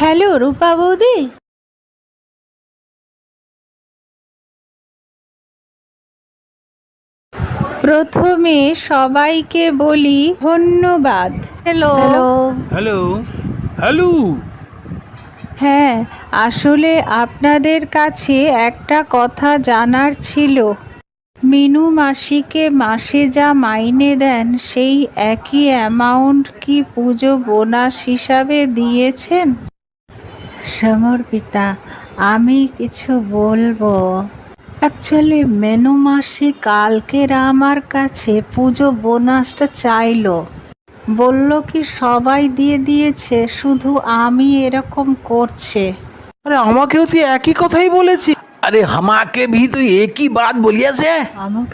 Hello রূপা বৌদি। প্রথমে সবাইকে বলি ধন্যবাদ। Hello hello. Hello hello. হ্যাঁ, আসলে আপনাদের কাছে একটা কথা জানার ছিল। মিনু মাসিকে মাসে যা মাইনে দেন সেই একই অ্যামাউন্ট কি পুজো বোনাস হিসাবে দিয়েছেন? সমর্পিতা, আমি কিছু বলবো? অ্যাকচুয়ালি মেনু মাসি কালকের আমার কাছে পুজো বোনাসটা চাইলো, বলল কি সবাই দিয়ে দিয়েছে, শুধু আমি এরকম করছে। अरे আমাকেও তুই একই কথাই বলেছি। अरे हमाके भी तो एक ही बात बोलिया से। আমাকে